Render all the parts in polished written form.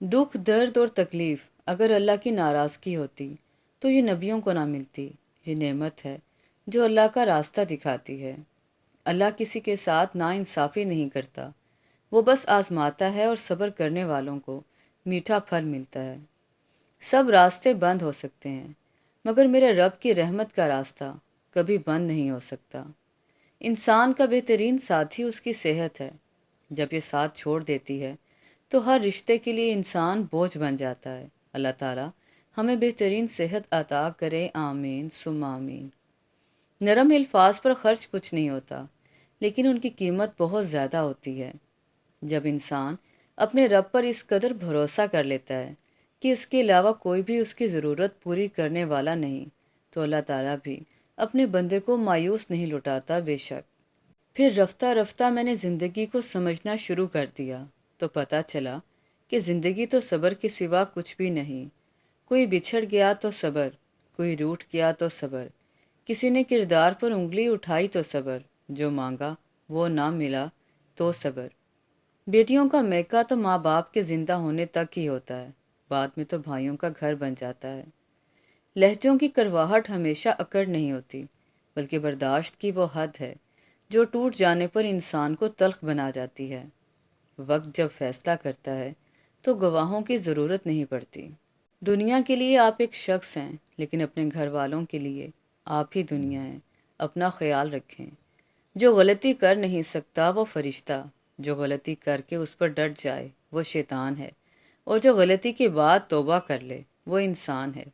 दुख, दर्द और तकलीफ़ अगर अल्लाह की नाराज़गी होती तो ये नबियों को ना मिलती। ये नेमत है जो अल्लाह का रास्ता दिखाती है। अल्लाह किसी के साथ नाइंसाफ़ी नहीं करता, वो बस आज़माता है और सब्र करने वालों को मीठा फल मिलता है। सब रास्ते बंद हो सकते हैं, मगर मेरे रब की रहमत का रास्ता कभी बंद नहीं हो सकता। इंसान का बेहतरीन साथी उसकी सेहत है। जब ये साथ छोड़ देती है तो हर रिश्ते के लिए इंसान बोझ बन जाता है। अल्लाह ताला हमें बेहतरीन सेहत अता करे, आमीन सुम आमीन। नरम अल्फाज पर खर्च कुछ नहीं होता, लेकिन उनकी कीमत बहुत ज़्यादा होती है। जब इंसान अपने रब पर इस कदर भरोसा कर लेता है कि इसके अलावा कोई भी उसकी ज़रूरत पूरी करने वाला नहीं, तो अल्लाह ताला भी अपने बंदे को मायूस नहीं लौटाता। बेशक फिर रफ्ता रफ्ता मैंने ज़िंदगी को समझना शुरू कर दिया, तो पता चला कि ज़िंदगी तो सब्र के सिवा कुछ भी नहीं। कोई बिछड़ गया तो सब्र, कोई रूठ गया तो सब्र, किसी ने किरदार पर उंगली उठाई तो सब्र, जो मांगा वो ना मिला तो सब्र। बेटियों का मैका तो माँ बाप के ज़िंदा होने तक ही होता है, बाद में तो भाइयों का घर बन जाता है। लहजों की करवाहट हमेशा अकड़ नहीं होती, बल्कि बर्दाश्त की वो हद है जो टूट जाने पर इंसान को तल्ख बना जाती है। वक्त जब फैसला करता है तो गवाहों की ज़रूरत नहीं पड़ती। दुनिया के लिए आप एक शख्स हैं, लेकिन अपने घर वालों के लिए आप ही दुनिया हैं। अपना ख्याल रखें। जो गलती कर नहीं सकता वो फरिश्ता, जो गलती करके उस पर डट जाए वो शैतान है, और जो गलती के बाद तौबा कर ले वो इंसान है।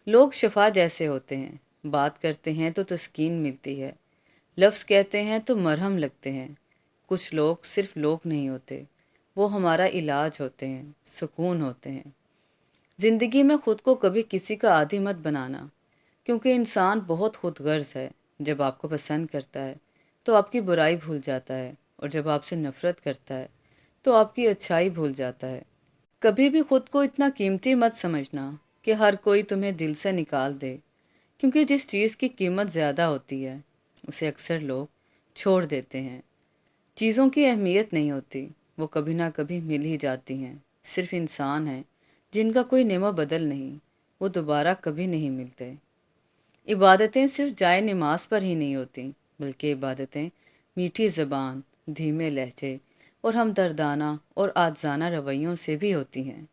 लोग शफा जैसे होते हैं, बात करते हैं तो तस्कीन मिलती है, लफ्ज़ कहते हैं तो मरहम लगते हैं। कुछ लोग सिर्फ लोग नहीं होते, वो हमारा इलाज होते हैं, सुकून होते हैं। ज़िंदगी में ख़ुद को कभी किसी का आदी मत बनाना, क्योंकि इंसान बहुत खुदगर्ज है। जब आपको पसंद करता है तो आपकी बुराई भूल जाता है, और जब आपसे नफ़रत करता है तो आपकी अच्छाई भूल जाता है। कभी भी खुद को इतना कीमती मत समझना कि हर कोई तुम्हें दिल से निकाल दे, क्योंकि जिस चीज़ की कीमत ज़्यादा होती है उसे अक्सर लोग छोड़ देते हैं। चीज़ों की अहमियत नहीं होती, वो कभी ना कभी मिल ही जाती हैं। सिर्फ इंसान हैं जिनका कोई नेमा बदल नहीं, वो दोबारा कभी नहीं मिलते। इबादतें सिर्फ जाए नमाज पर ही नहीं होती, बल्कि इबादतें मीठी ज़बान, धीमे लहजे और हमदर्दाना और आज़ाना रवैयों से भी होती हैं।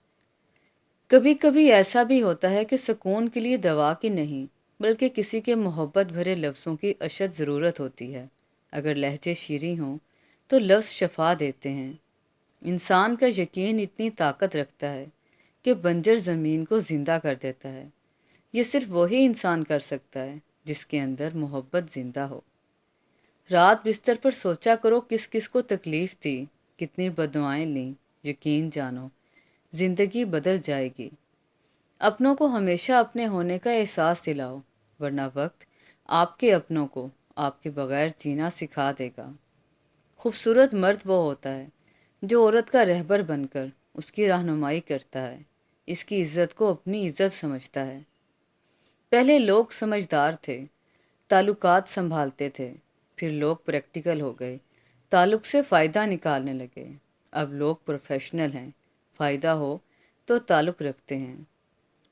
कभी कभी ऐसा भी होता है कि सुकून के लिए दवा की नहीं, बल्कि किसी के मोहब्बत भरे लफ्ज़ों की अशद ज़रूरत होती है। अगर लहजे शीरी हों तो लफ्ज़ शफा देते हैं। इंसान का यकीन इतनी ताकत रखता है कि बंजर ज़मीन को ज़िंदा कर देता है। ये सिर्फ वही इंसान कर सकता है जिसके अंदर मोहब्बत ज़िंदा हो। रात बिस्तर पर सोचा करो किस किस को तकलीफ़ दी, कितनी बददुआएं लीं। यकीन जानो ज़िंदगी बदल जाएगी। अपनों को हमेशा अपने होने का एहसास दिलाओ, वरना वक्त आपके अपनों को आपके बगैर जीना सिखा देगा। खूबसूरत मर्द वो होता है जो औरत का रहबर बनकर उसकी रहनुमाई करता है, इसकी इज्जत को अपनी इज्जत समझता है। पहले लोग समझदार थे, ताल्लुकात संभालते थे, फिर लोग प्रैक्टिकल हो गए, ताल्लुक से फ़ायदा निकालने लगे। अब लोग प्रोफेशनल हैं, फ़ायदा हो तो ताल्लुक रखते हैं।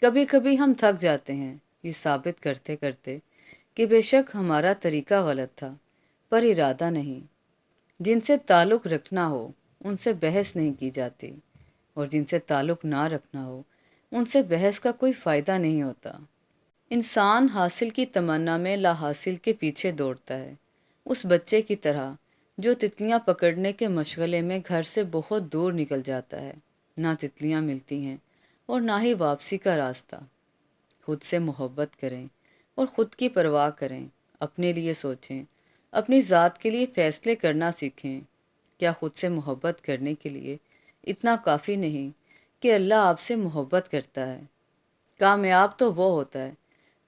कभी कभी हम थक जाते हैं ये साबित करते करते कि बेशक हमारा तरीका गलत था, पर इरादा नहीं। जिनसे ताल्लुक़ रखना हो उनसे बहस नहीं की जाती, और जिनसे ताल्लुक़ ना रखना हो उनसे बहस का कोई फ़ायदा नहीं होता। इंसान हासिल की तमन्ना में ला हासिल के पीछे दौड़ता है, उस बच्चे की तरह जो तितलियां पकड़ने के मशगले में घर से बहुत दूर निकल जाता है। ना तितलियां मिलती हैं और ना ही वापसी का रास्ता। खुद से मोहब्बत करें और ख़ुद की परवाह करें, अपने लिए सोचें, अपनी ज़ात के लिए फ़ैसले करना सीखें। क्या खुद से मोहब्बत करने के लिए इतना काफ़ी नहीं कि अल्लाह आपसे मोहब्बत करता है? कामयाब तो वो होता है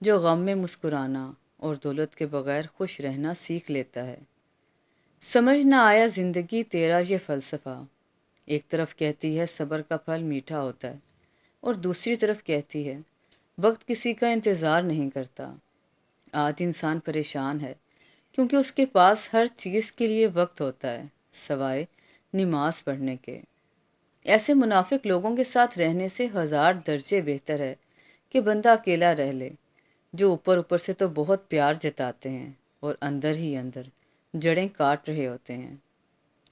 जो गम में मुस्कुराना और दौलत के बगैर खुश रहना सीख लेता है। समझ ना आया ज़िंदगी तेरा ये फ़लसफ़ा। एक तरफ कहती है सब्र का फल मीठा होता है, और दूसरी तरफ कहती है वक्त किसी का इंतज़ार नहीं करता। आज इंसान परेशान है क्योंकि उसके पास हर चीज़ के लिए वक्त होता है, सवाए नमाज पढ़ने के। ایسے منافق لوگوں کے ساتھ رہنے سے 1000 درجے بہتر ہے کہ بندہ اکیلا رہ لے، جو اوپر اوپر سے تو بہت پیار جتاتے ہیں اور اندر ہی اندر جڑیں کاٹ رہے ہوتے ہیں۔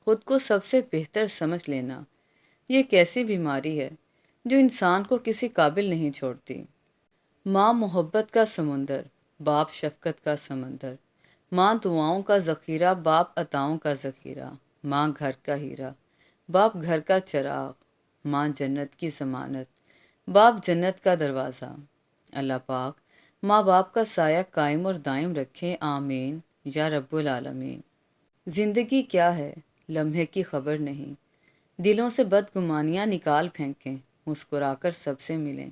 خود کو سب سے بہتر سمجھ لینا یہ ایک ایسی بیماری ہے جو انسان کو کسی قابل نہیں چھوڑتی۔ ماں محبت کا سمندر، باپ شفقت کا سمندر، ماں دعاؤں کا ذخیرہ، باپ عطاؤں کا ذخیرہ، ماں گھر کا ہیرا، باپ گھر کا چراغ، ماں جنت کی ضمانت، باپ جنت کا دروازہ۔ اللہ پاک ماں باپ کا سایہ قائم اور دائم رکھے، آمین یا رب العالمین۔ زندگی کیا ہے؟ لمحے کی خبر نہیں۔ دلوں سے بدگمانیاں نکال پھینکیں، مسکرا کر سب سے ملیں۔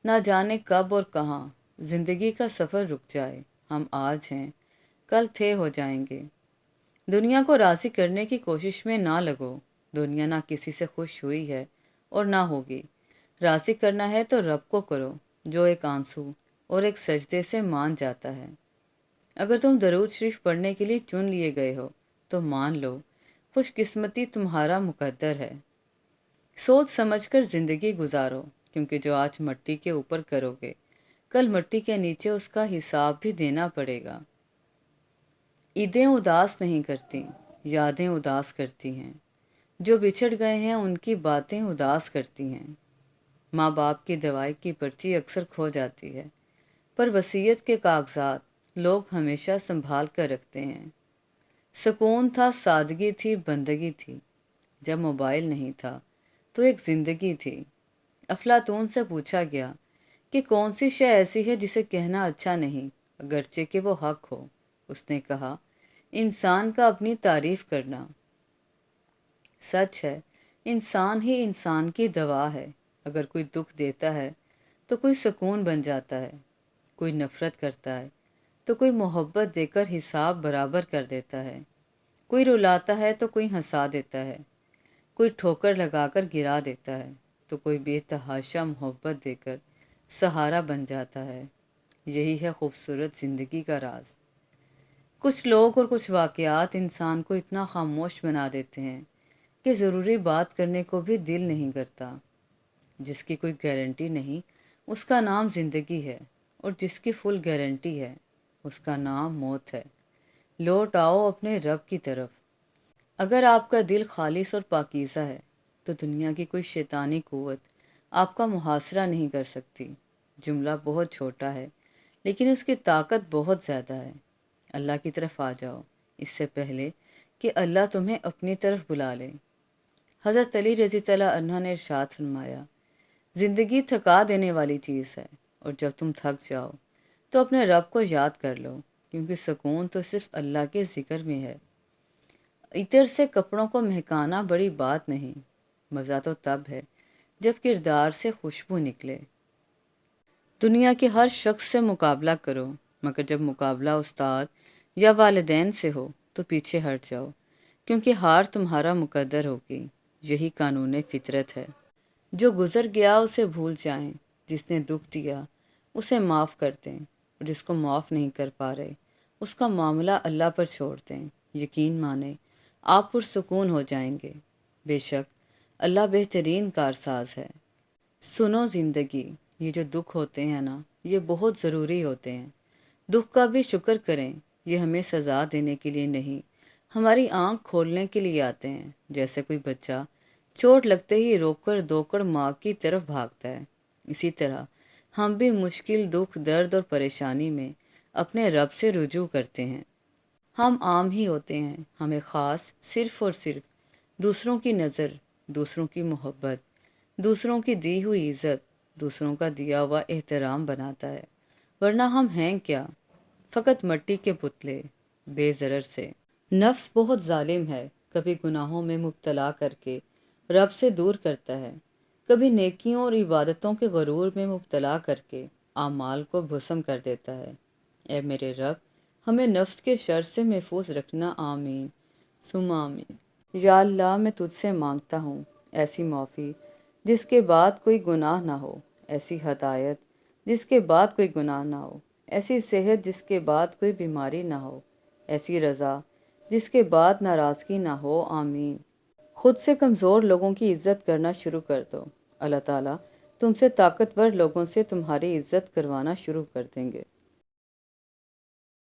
نہ جانے کب اور کہاں زندگی کا سفر رک جائے، ہم آج ہیں کل تھے ہو جائیں گے۔ دنیا کو راضی کرنے کی کوشش میں نہ لگو، دنیا نہ کسی سے خوش ہوئی ہے اور نہ ہوگی۔ راضی کرنا ہے تو رب کو کرو، جو ایک آنسو اور ایک سجدے سے مان جاتا ہے۔ اگر تم درود شریف پڑھنے کے لیے چن لیے گئے ہو تو مان لو خوش قسمتی تمہارا مقدر ہے۔ سوچ سمجھ کر زندگی گزارو، کیونکہ جو آج مٹی کے اوپر کرو گے کل مٹی کے نیچے اس کا حساب بھی دینا پڑے گا۔ عیدیں اداس نہیں کرتی، یادیں اداس کرتی ہیں۔ جو بچھڑ گئے ہیں ان کی باتیں اداس کرتی ہیں۔ ماں باپ کی دوائی کی پرچی اکثر کھو جاتی ہے، پر وصیت کے کاغذات لوگ ہمیشہ سنبھال کر رکھتے ہیں۔ سکون تھا، سادگی تھی، بندگی تھی۔ جب موبائل نہیں تھا تو ایک زندگی تھی۔ افلاطون سے پوچھا گیا کہ کون سی شے ایسی ہے جسے کہنا اچھا نہیں اگرچہ کہ وہ حق ہو؟ اس نے کہا، انسان کا اپنی تعریف کرنا۔ سچ ہے، انسان ہی انسان کی دوا ہے۔ اگر کوئی دکھ دیتا ہے تو کوئی سکون بن جاتا ہے، کوئی نفرت کرتا ہے تو کوئی محبت دے کر حساب برابر کر دیتا ہے، کوئی رلاتا ہے تو کوئی ہنسا دیتا ہے، کوئی ٹھوکر لگا کر گرا دیتا ہے تو کوئی بے تحاشا محبت دے کر سہارا بن جاتا ہے۔ یہی ہے خوبصورت زندگی کا راز۔ کچھ لوگ اور کچھ واقعات انسان کو اتنا خاموش بنا دیتے ہیں کہ ضروری بات کرنے کو بھی دل نہیں کرتا۔ جس کی کوئی گارنٹی نہیں اس کا نام زندگی ہے، اور جس کی فل گارنٹی ہے اس کا نام موت ہے۔ لوٹ آؤ اپنے رب کی طرف۔ اگر آپ کا دل خالص اور پاکیزہ ہے تو دنیا کی کوئی شیطانی قوت آپ کا محاصرہ نہیں کر سکتی۔ جملہ بہت چھوٹا ہے لیکن اس کی طاقت بہت زیادہ ہے۔ اللہ کی طرف آ جاؤ اس سے پہلے کہ اللہ تمہیں اپنی طرف بلا لے۔ حضرت علی رضی اللہ عنہ نے ارشاد فرمایا، زندگی تھکا دینے والی چیز ہے، اور جب تم تھک جاؤ تو اپنے رب کو یاد کر لو، کیونکہ سکون تو صرف اللہ کے ذکر میں ہے۔ عطر سے کپڑوں کو مہکانا بڑی بات نہیں، مزہ تو تب ہے جب کردار سے خوشبو نکلے۔ دنیا کے ہر شخص سے مقابلہ کرو، مگر جب مقابلہ استاد یا والدین سے ہو تو پیچھے ہٹ جاؤ، کیونکہ ہار تمہارا مقدر ہوگی۔ یہی قانون فطرت ہے۔ جو گزر گیا اسے بھول جائیں، جس نے دکھ دیا اسے معاف کر دیں، اور جس کو معاف نہیں کر پا رہے اس کا معاملہ اللہ پر چھوڑ دیں۔ یقین مانیں آپ پرسکون ہو جائیں گے۔ بے شک اللہ بہترین کارساز ہے۔ سنو زندگی، یہ جو دکھ ہوتے ہیں نا یہ بہت ضروری ہوتے ہیں۔ دکھ کا بھی شکر کریں، یہ ہمیں سزا دینے کے لیے نہیں، ہماری آنکھ کھولنے کے لیے آتے ہیں۔ جیسے کوئی بچہ چوٹ لگتے ہی روکڑ دوکڑ ماں کی طرف بھاگتا ہے، اسی طرح ہم بھی مشکل، دکھ، درد اور پریشانی میں اپنے رب سے رجوع کرتے ہیں۔ ہم عام ہی ہوتے ہیں، ہمیں خاص صرف اور صرف دوسروں کی نظر، دوسروں کی محبت، دوسروں کی دی ہوئی عزت، دوسروں کا دیا ہوا احترام بناتا ہے، ورنہ ہم ہیں کیا؟ فقط مٹی کے پتلے، بے ضرر سے۔ نفس بہت ظالم ہے، کبھی گناہوں میں مبتلا کر کے رب سے دور کرتا ہے، کبھی نیکیوں اور عبادتوں کے غرور میں مبتلا کر کے اعمال کو بھسم کر دیتا ہے۔ اے میرے رب، ہمیں نفس کے شر سے محفوظ رکھنا، آمین ثم آمین۔ یا اللہ، میں تجھ سے مانگتا ہوں ایسی معافی جس کے بعد کوئی گناہ نہ ہو، ایسی ہدایت جس کے بعد کوئی گناہ نہ ہو، ایسی صحت جس کے بعد کوئی بیماری نہ ہو، ایسی رضا جس کے بعد ناراضگی نہ ہو، آمین۔ خود سے کمزور لوگوں کی عزت کرنا شروع کر دو، اللہ تعالیٰ تم سے طاقتور لوگوں سے تمہاری عزت کروانا شروع کر دیں گے۔